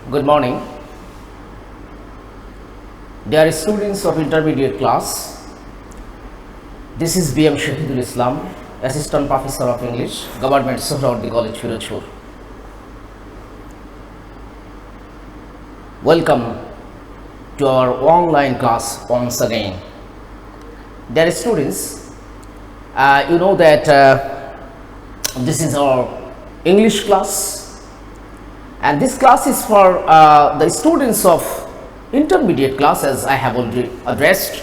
Good morning, dear students of intermediate class. This is B.M. Shahidul Islam, Assistant Professor of English, Govt.suhrawardisollege, Pirojpur. Welcome to our online class once again. Dear students, you know that this is our English class. And this class is for the students of intermediate class, as I have already addressed.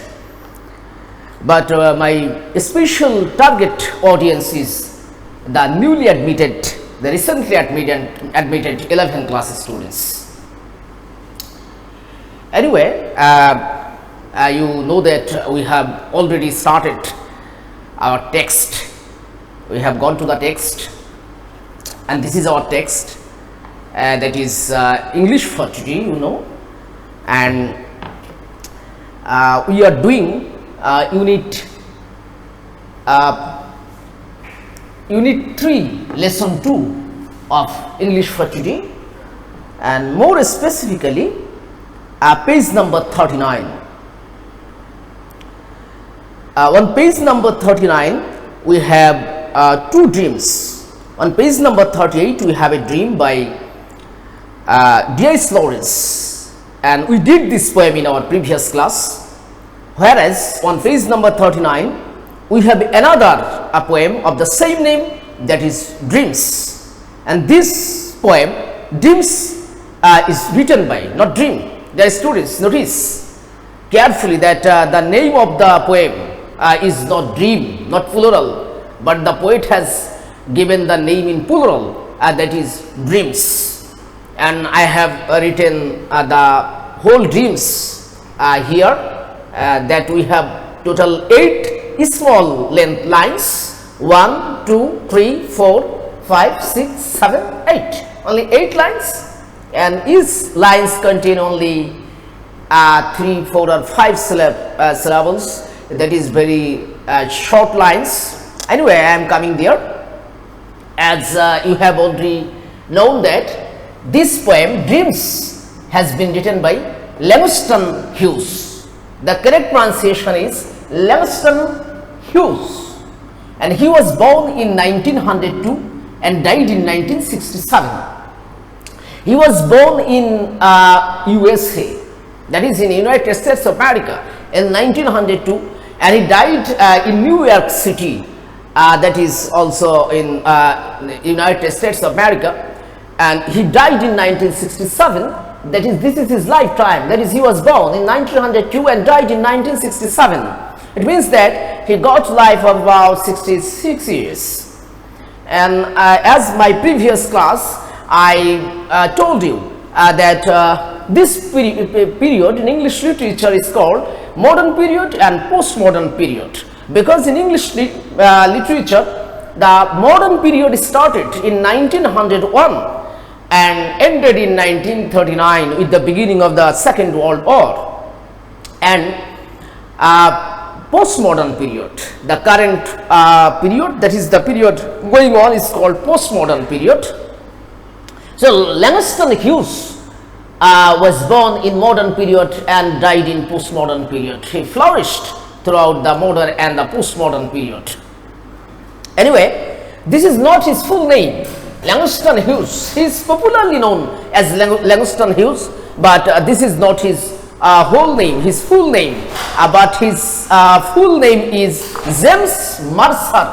But my special target audience is the newly admitted, the recently admitted 11th class students. Anyway, you know that we have already started our text. We have gone to the text, and this is our text. That is English for today, you know, and we are doing Unit 3, Lesson 2 of English for today, and more specifically page number 39. On page number 39 we have two dreams. On page number 38 we have a dream by D.S. Lawrence, and we did this poem in our previous class, whereas on page number 39 we have another poem of the same name, that is Dreams, and this poem Dreams is written by, not Dream. Dear students, notice carefully that the name of the poem is not Dream, not plural, but the poet has given the name in plural, that is Dreams. And I have written the whole dreams here, that we have total 8 small length lines, 1, 2, 3, 4, 5, 6, 7, 8, only 8 lines, and each lines contain only 3, 4 or 5 syllables, that is very short lines. Anyway, I am coming there. As you have already known that this poem Dreams has been written by Lesson2 Hughes. The correct pronunciation is Lesson2 Hughes, and he was born in 1902 and died in 1967. He was born in USA, that is in United States of America, in 1902, and he died in New York City, that is also in United States of America. And he died in 1967, that is, this is his lifetime, that is, he was born in 1902 and died in 1967. It means that he got life of about 66 years. And as my previous class, I told you that this period in English literature is called modern period and postmodern period, because in English literature the modern period started in 1901 and ended in 1939 with the beginning of the Second World War. And postmodern period, the current period, that is the period going on, is called postmodern period. So Lesson2 Hughes was born in modern period and died in postmodern period. He flourished throughout the modern and the postmodern period. Anyway, this is not his full name, Lesson2 Hughes. He is popularly known as Lesson2 Hughes, but this is not his whole name, his full name, but his full name is James Mercer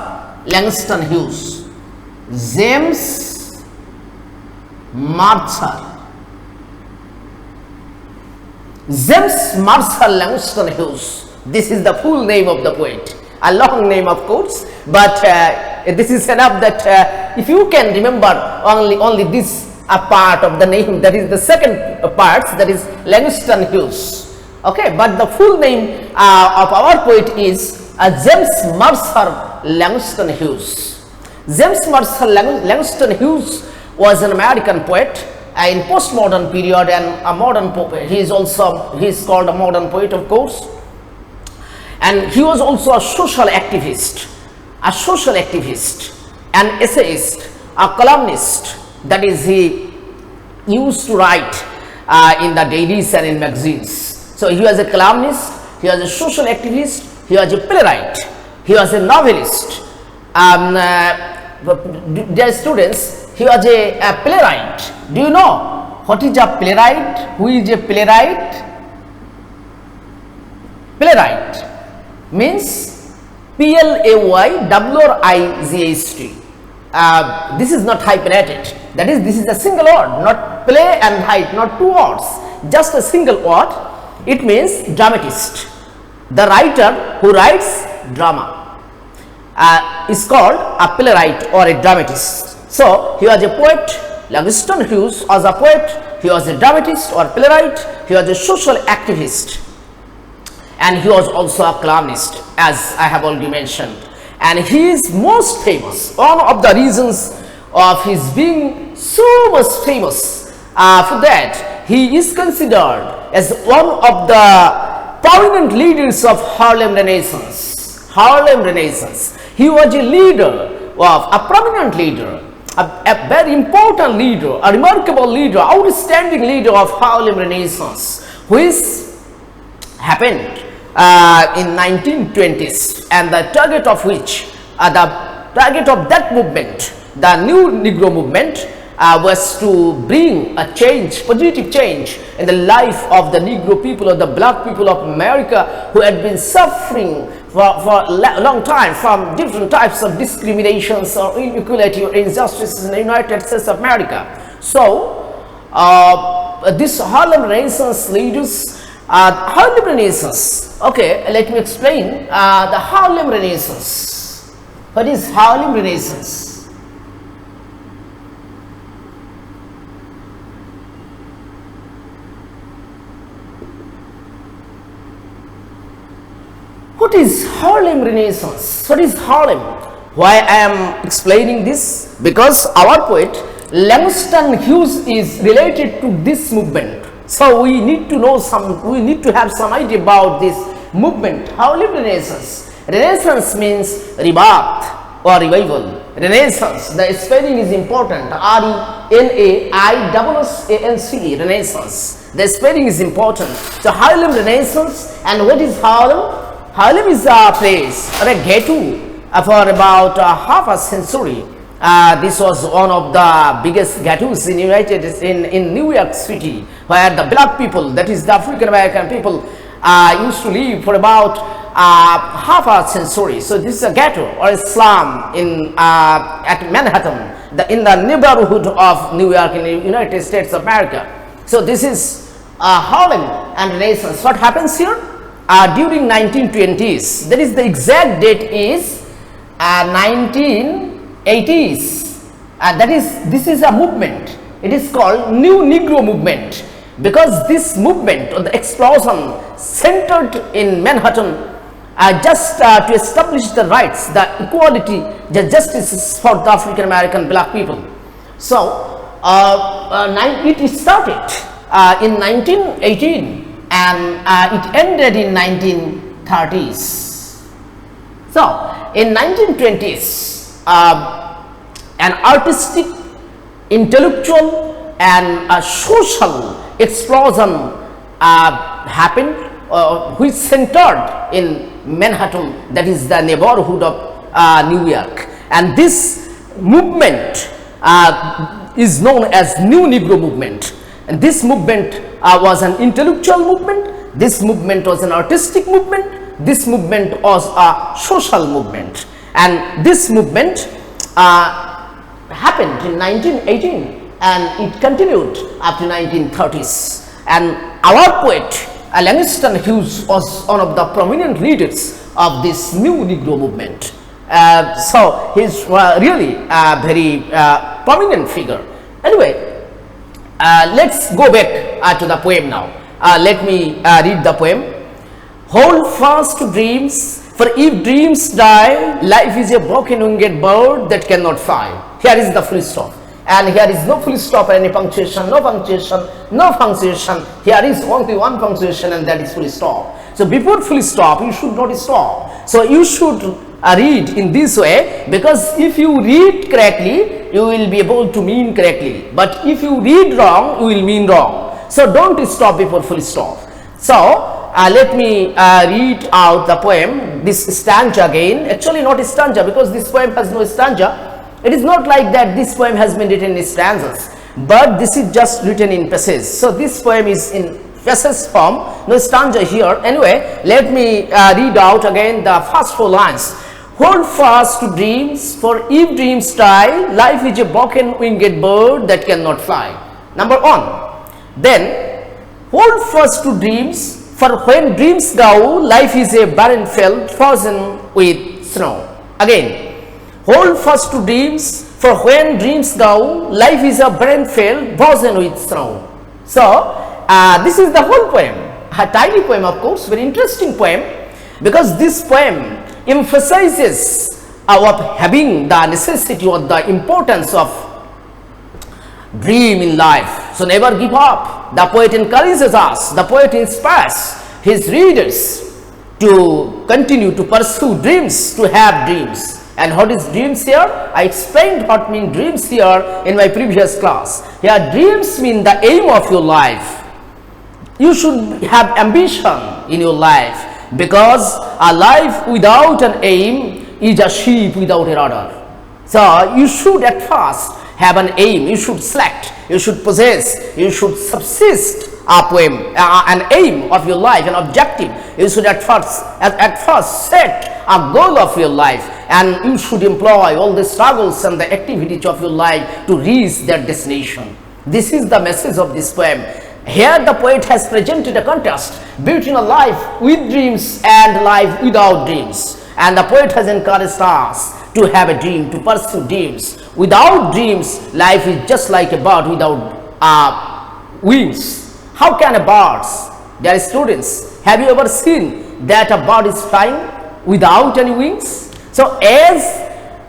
Lesson2 Hughes. James Mercer. James Mercer Lesson2 Hughes. This is the full name of the poet. A long name, of course, but this is enough that if you can remember only this part of the name, that is the second part, that is Lesson2 Hughes. Okay, but the full name of our poet is James Mercer Lesson2 Hughes. James Mercer Lesson2 Hughes was an American poet in postmodern period and a modern poet. He is called a modern poet, of course. And he was also a social activist, an essayist, a columnist. That is, he used to write in the dailies and in magazines. So he was a columnist, he was a social activist, he was a playwright, he was a novelist. Dear students, he was a playwright. Do you know what is a playwright? Who is a playwright? Playwright means Playwright. This is not hyphenated. That is, this is a single word, not play and write, not two words, just a single word. It means dramatist. The writer who writes drama is called a playwright or a dramatist. So he was a poet. Lesson2 Hughes was a poet. He was a dramatist or playwright. He was a social activist, and he was also a columnist, as I have already mentioned. And he is most famous. One of the reasons of his being so much famous for that, he is considered as one of the prominent leaders of Harlem Renaissance. Harlem Renaissance. He was a leader, of a prominent leader, a very important leader, a remarkable leader, outstanding leader of Harlem Renaissance, which happened in 1920s, and the target of which, that movement, the new Negro movement, was to bring a change, positive change in the life of the Negro people, or the black people of America, who had been suffering for a long time from different types of discriminations or inequality or injustices in the United States of America. So this Harlem Renaissance leaders, Harlem Renaissance. Okay, let me explain the Harlem Renaissance. What is Harlem Renaissance? What is Harlem Renaissance? What is Harlem? Why I am explaining this? Because our poet Lesson2 Hughes is related to this movement. So we need to know we need to have some idea about this movement, Harlem Renaissance. Renaissance means rebirth or revival. Renaissance, the spelling is important, R-E-N-A-I-S-S-A-N-C-E, Renaissance. The spelling is important. So Harlem Renaissance. And what is Harlem? Harlem is a place or a ghetto for about half a century. This was one of the biggest ghettos in in New York City, where the black people, that is the African American people, used to live for about half a century. So this is a ghetto or a slum in at Manhattan, in the neighborhood of New York in the United States of America. So this is Harlem and Renaissance. What happens here? During 1920s, that is the exact date is 1980s. This is a movement. It is called New Negro Movement, because this movement or the explosion centered in Manhattan just to establish the rights, the equality, the justice for the African American black people. So it started in 1918 and it ended in 1930s. So in 1920s, an artistic, intellectual and a social explosion happened, which centered in Manhattan, that is the neighborhood of New York. And this movement is known as New Negro Movement. And this movement was an intellectual movement, this movement was an artistic movement, this movement was a social movement. And this movement happened in 1918 and it continued up to 1930s. And our poet Lesson2 Hughes was one of the prominent leaders of this New Negro Movement. So he's really a very prominent figure. Anyway, let's go back to the poem now. Let me read the poem. Hold fast to dreams, for if dreams die, life is a broken-winged bird that cannot fly. Here is the full stop. And here is no full stop, any punctuation, no punctuation, no punctuation. Here is only one punctuation, and that is full stop. So before full stop, you should not stop. So you should read in this way, because if you read correctly, you will be able to mean correctly. But if you read wrong, you will mean wrong. So don't stop before full stop. So let me read out the poem, this stanza again. Actually not a stanza, because this poem has no stanza. It is not like that this poem has been written in stanzas, but this is just written in passages. So this poem is in passage form, no stanza here. Anyway, let me read out again the first 4 lines. Hold fast to dreams, for if dreams die, life is a broken winged bird that cannot fly. Number 1. Then, hold fast to dreams, for when dreams go, life is a barren field frozen with snow. Again, hold fast to dreams, for when dreams go, life is a barren field frozen with snow. So, this is the whole poem, a tiny poem, of course, very interesting poem, because this poem emphasizes of having the necessity or the importance of dream in life. So never give up. The poet encourages us, the poet inspires his readers to continue to pursue dreams, to have dreams. And what is dreams here? I explained what mean dreams here in my previous class. Here dreams mean the aim of your life. You should have ambition in your life, because a life without an aim is a sheep without a rudder. So you should at first have an aim, you should select, you should possess, you should subsist an aim of your life, an objective. You should at first set a goal of your life, and you should employ all the struggles and the activities of your life to reach that destination. This is the message of this poem. Here the poet has presented a contrast between a life with dreams and life without dreams. And the poet has encouraged us to have a dream, to pursue dreams. Without dreams, life is just like a bird without wings. How can a bird, dear students, have you ever seen that a bird is flying without any wings? So as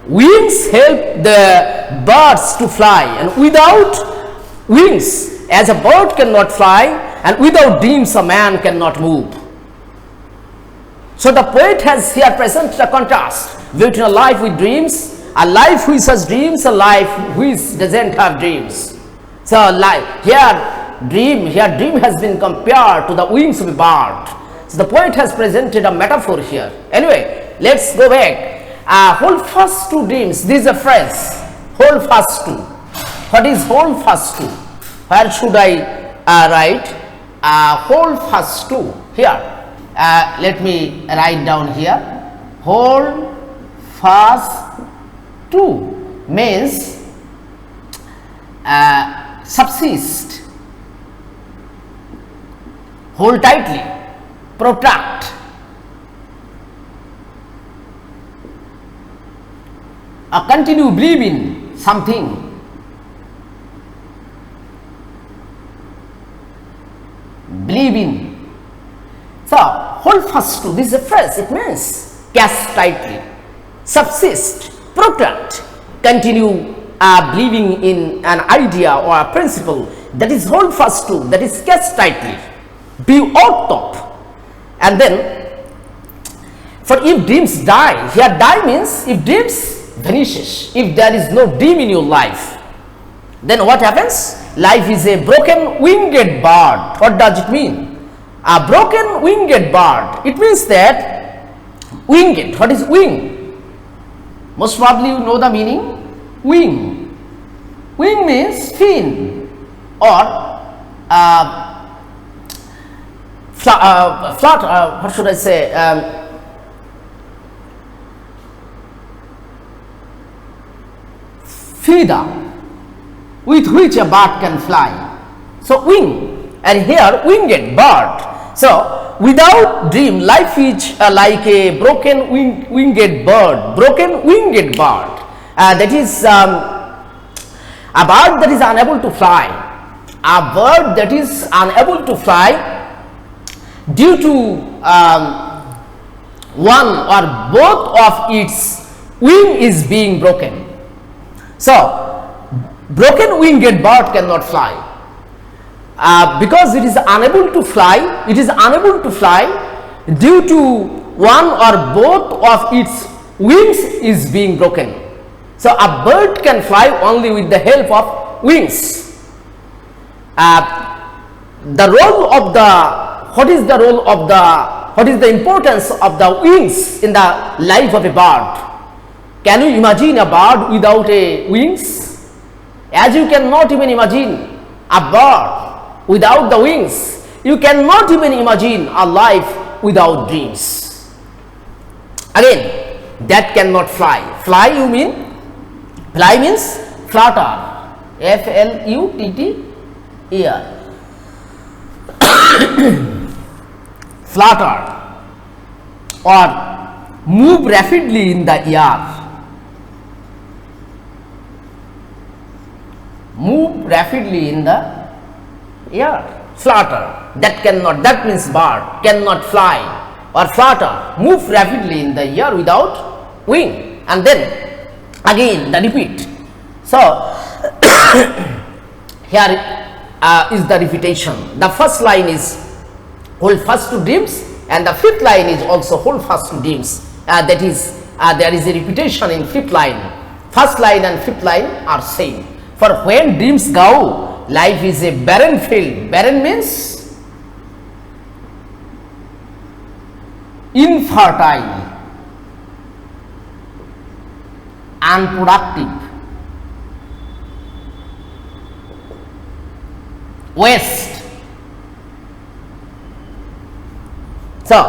wings help the birds to fly, and without wings, as a bird cannot fly, and without dreams a man cannot move. So the poet has here presented a contrast between a life with dreams, a life which has dreams, a life which doesn't have dreams. So dream has been compared to the wings of a bird. So the poet has presented a metaphor here. Anyway, let's go back. Hold fast to dreams. This is a phrase. Hold fast to. What is hold fast to? Where should I write? Hold fast to. Here. Let me write down here. Hold fast to means subsist, hold tightly, protract, continue believing something, believe in. So hold fast to, this is a phrase. It means catch tightly, subsist, protract, continue believing in an idea or a principle, that is hold fast to, that is catch tightly, be out of. And then for if dreams die, here die means if dreams vanishes, if there is no dream in your life, then what happens? Life is a broken winged bird. What does it mean? A broken winged bird. It means that winged. What is wing? Most probably you know the meaning. Wing. Wing means fin or flat. What should I say? Feather with which a bird can fly. So wing, and here winged bird. So without dream, life is like a broken winged bird, broken winged bird. That is a bird that is unable to fly. A bird that is unable to fly due to one or both of its wing is being broken. So broken winged bird cannot fly. Because it is unable to fly, due to one or both of its wings is being broken. So a bird can fly only with the help of wings. the role of the, what is the importance of the wings in the life of a bird? Can you imagine a bird without a wings? As you cannot even imagine a bird without the wings, you cannot even imagine a life without dreams. Again, that cannot fly. Fly you mean? Fly means flutter. F-L-U-T-T-E-R. Flutter or move rapidly in the air. Move rapidly in the air. Flutter. That cannot, that means bird cannot fly or flutter, move rapidly in the air without wing. And then again the repeat. So here is the repetition. The first line is whole first two dreams, and the fifth line is also whole first two dreams. That is, there is a repetition in fifth line. First line and fifth line are same. For when dreams go, life is a barren field. Barren means infertile, unproductive, waste. So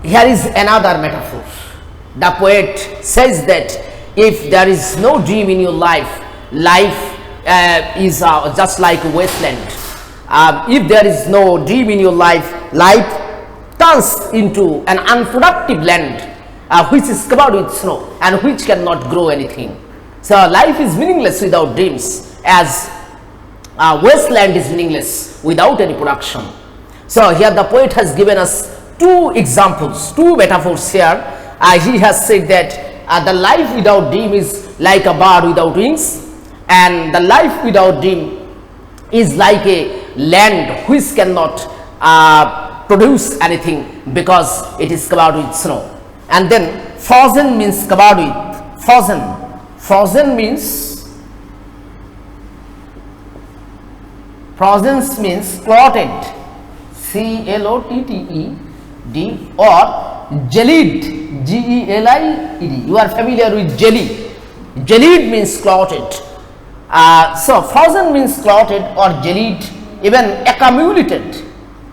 here is another metaphor. The poet says that if there is no dream in your life, life is just like a wasteland. If there is no dream in your life, life turns into an unproductive land which is covered with snow and which cannot grow anything. So life is meaningless without dreams, as wasteland is meaningless without any production. So here the poet has given us two examples, two metaphors here. He has said that the life without dream is like a bird without wings, and the life without dream is like a land which cannot produce anything because it is covered with snow. And then frozen means covered with, frozen means, frozen means clotted, C-L-O-T-T-E-D, or jellied, G-E-L-I-E-D. You are familiar with jelly. Jellied means clotted. So frozen means clotted or jellied, even accumulated,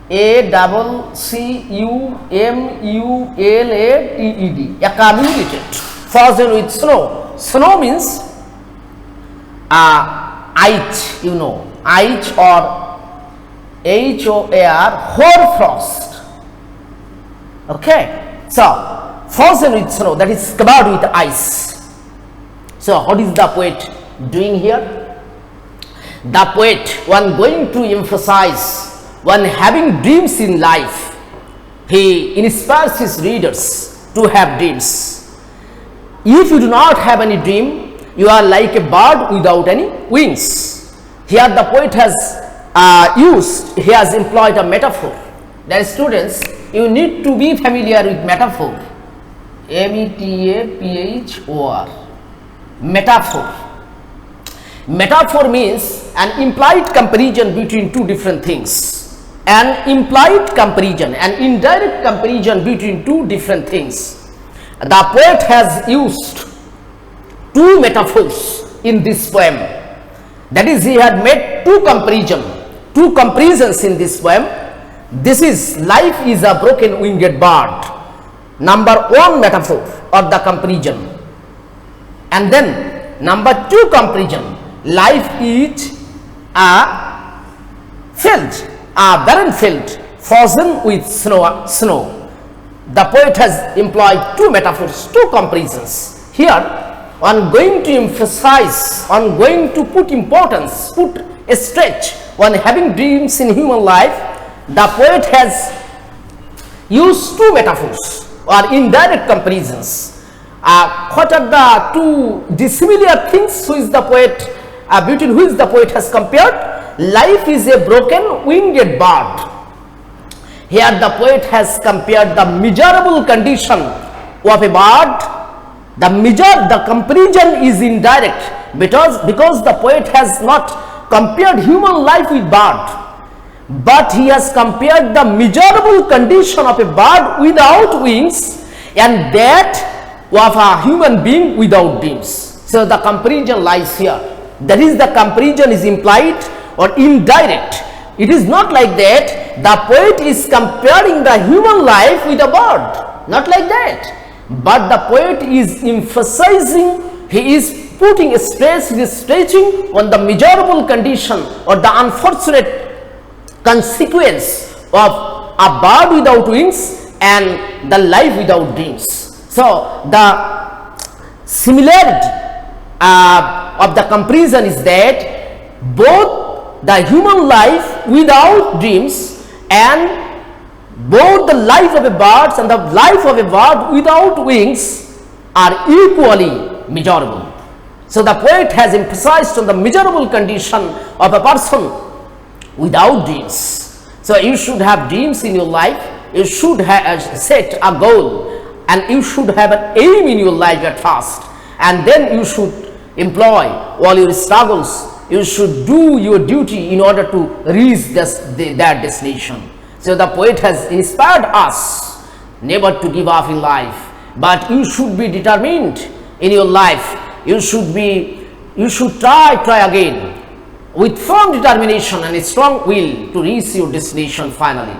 A-C-C-U-M-U-L-A-T-E-D, accumulated, frozen with snow. Snow means ice, you know, ice or H-O-A-R, hoarfrost. Okay, so frozen with snow, that is covered with ice. So what is the poet doing here? The poet, one going to emphasize, one having dreams in life, he inspires his readers to have dreams. If you do not have any dream, you are like a bird without any wings. Here the poet has he has employed a metaphor. Dear students, you need to be familiar with metaphor. M-E-T-A-P-H-O-R. Metaphor. Metaphor means an implied comparison between two different things. An implied comparison, an indirect comparison between two different things. The poet has used two metaphors in this poem. That is, he had made two comparisons in this poem. This is life is a broken winged bird. Number one metaphor of the comparison. And then number two comparison, life is a field, a barren field, frozen with snow. The poet has employed two metaphors, two comparisons. Here, on going to emphasize, on going to put importance, put a stretch on having dreams in human life, the poet has used two metaphors or indirect comparisons. What are the two dissimilar things which the poet, between which the poet has compared? Life is a broken winged bird. Here the poet has compared the miserable condition of a bird. The comparison is indirect because the poet has not compared human life with bird, but he has compared the miserable condition of a bird without wings and that of a human being without dreams. So the comparison lies here. That is, the comparison is implied or indirect. It is not like that. The poet is comparing the human life with a bird, not like that. But the poet is emphasizing, he is putting a stress, he is stretching on the miserable condition or the unfortunate consequence of a bird without wings and the life without dreams. So the similarity of the comparison is that both the human life without dreams and both the life of a bird and the life of a bird without wings are equally miserable. So the poet has emphasized on the miserable condition of a person without dreams. So you should have dreams in your life, you should have set a goal, and you should have an aim in your life at first, and then you should employ all your struggles, you should do your duty in order to reach that destination. So the poet has inspired us never to give up in life, but you should be determined in your life. You should try again with firm determination and a strong will to reach your destination finally.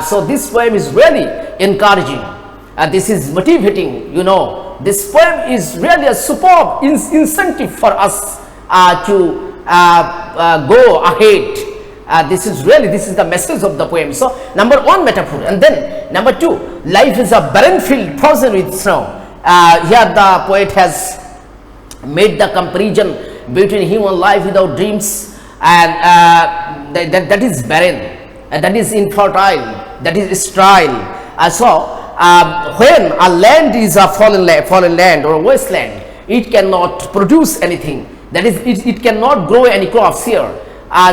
So this poem is really encouraging. This is motivating, This poem is really a superb incentive for us to go ahead. This is the message of the poem. So number one, metaphor, and then number two, life is a barren field frozen with snow. Here the poet has made the comparison between human life without dreams and that is barren, that is infertile, that is sterile. When a land is a fallen land or a wasteland, it cannot produce anything. That is, it cannot grow any crops here.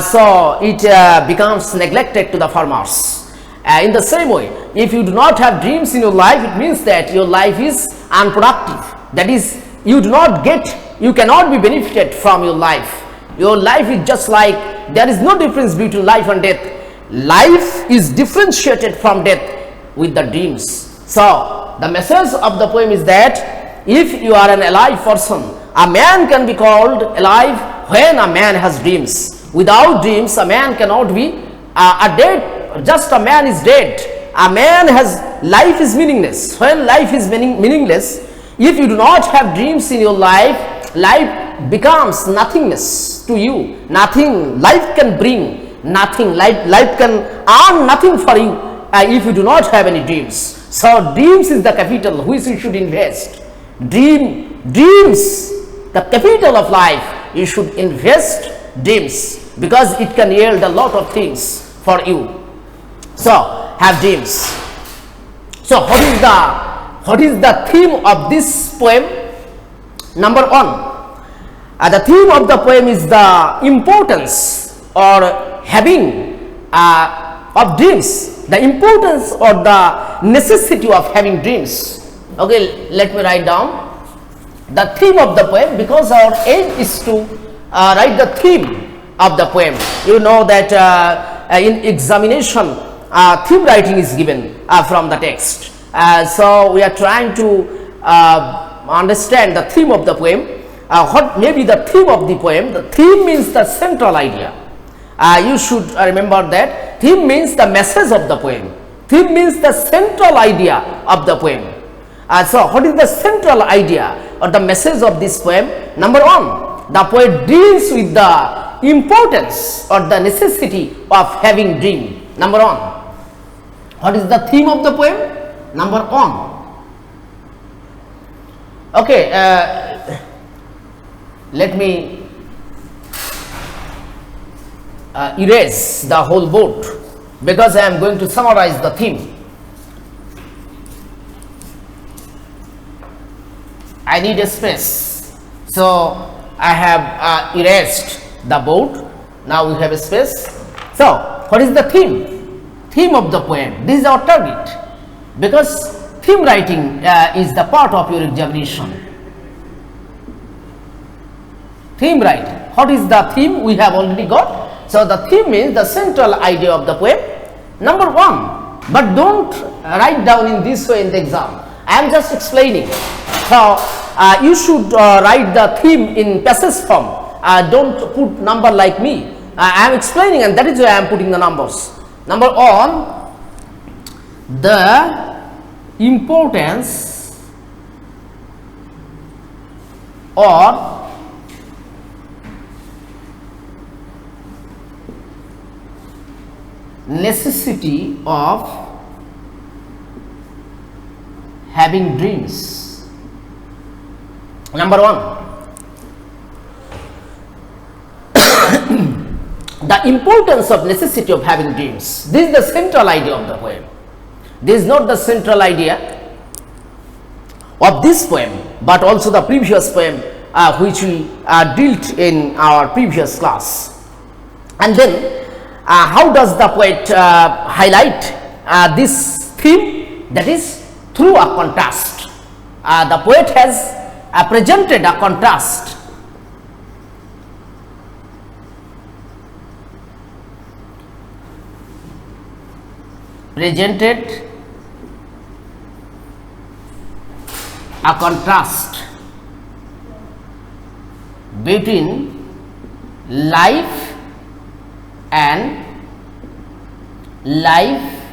So it becomes neglected to the farmers. In the same way, if you do not have dreams in your life, it means that your life is unproductive. That is, you cannot be benefited from your life. Your life is just like, there is no difference between life and death. Life is differentiated from death with the dreams. So the message of the poem is that if you are an alive person, a man can be called alive when a man has dreams. Without dreams, a man cannot be a dead, just a man is dead. A man has, life is meaningless. When life is meaningless, if you do not have dreams in your life, life becomes nothingness to you. Nothing, life can bring nothing, life can earn nothing for you if you do not have any dreams. So dreams is the capital which you should invest. Dreams, the capital of life, you should invest dreams because it can yield a lot of things for you. So have dreams. So what is the theme of this poem? Number one, the theme of the poem is the importance or having of dreams, the importance or the necessity of having dreams. Okay, let me write down the theme of the poem, because our aim is to write the theme of the poem. You know that in examination theme writing is given from the text. So we are trying to understand the theme of the poem. What may be the theme of the poem? The theme means the central idea. You should remember that theme means the message of the poem. Theme means the central idea of the poem. So what is the central idea or the message of this poem? Number one, the poet deals with the importance or the necessity of having dream. Number one, what is the theme of the poem? Number one. Okay, let me erase the whole board because I am going to summarize the theme. I need a space, so I have erased the board. Now we have a space. So what is the theme? Theme of the poem. This is our target, because theme writing is the part of your examination. Theme writing. What is the theme? We have already got. So the theme means the central idea of the poem. Number 1, but don't write down in this way in the exam. I am just explaining. So you should write the theme in passage form. Don't put number like me. I am explaining, and that is why I am putting the numbers. Number 1, the importance or necessity of having dreams. Number 1, the importance of necessity of having dreams. This is the central idea of the poem. This is not the central idea of this poem, but also the previous poem which we dealt in our previous class. And then how does the poet highlight this theme? That is through a contrast. The poet has presented a contrast. Presented a contrast between life and life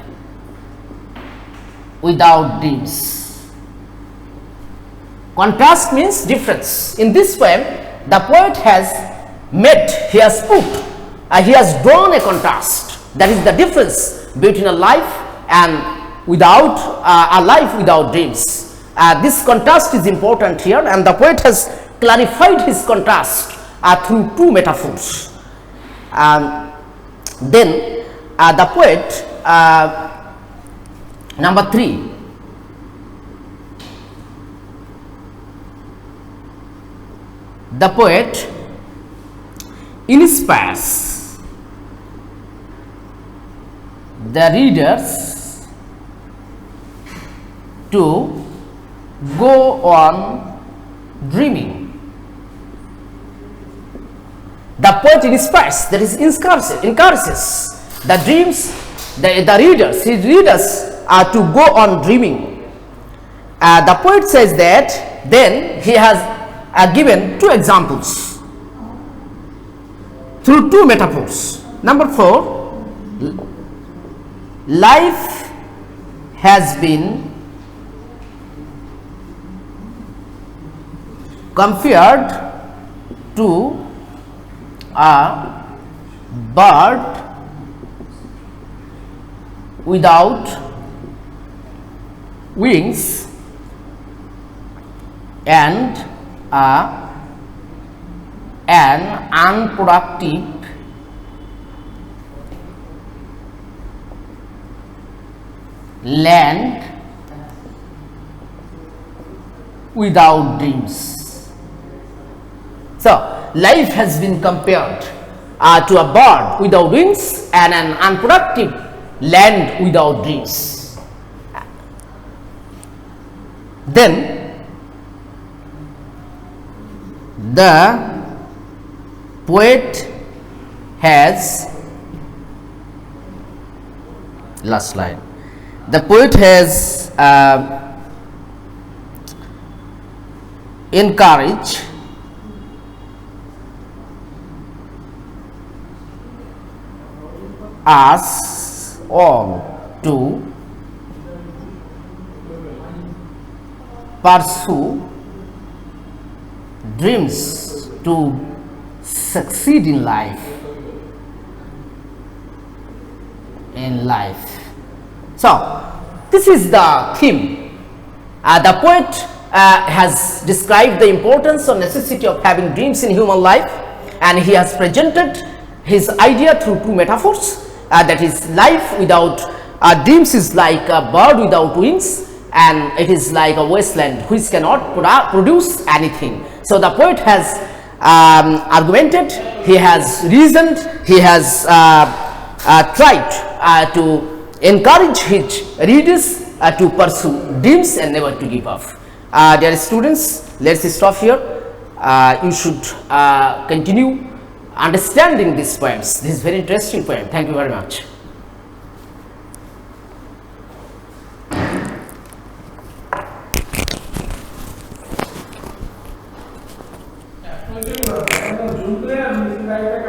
without dreams. Contrast means difference. In this poem, the poet has made, he has put, he has drawn a contrast. That is the difference between a life and without a life without dreams. This contrast is important here, and the poet has clarified his contrast through two metaphors. Then the poet, number 3, the poet inspires the readers to go on dreaming. The poet inspires, that is encourages the dreams, the readers, his readers are to go on dreaming. The poet says that then he has given 2 examples through 2 metaphors. Number 4, life has been compared to a bird without wings and an unproductive land without dreams. So, life has been compared to a bird without wings and an unproductive land without dreams. Then, the poet has, last line, the poet has encouraged us all to pursue dreams to succeed in life. So, this is the theme. The poet has described the importance or necessity of having dreams in human life, and he has presented his idea through 2 metaphors. That is, life without dreams is like a bird without wings, and it is like a wasteland which cannot produce anything. So, the poet has argumented, he has reasoned, he has tried to encourage his readers to pursue dreams and never to give up. Dear students, let us stop here. You should continue understanding these poems. This is very interesting poem. Thank you very much. Junto é a minha cidade é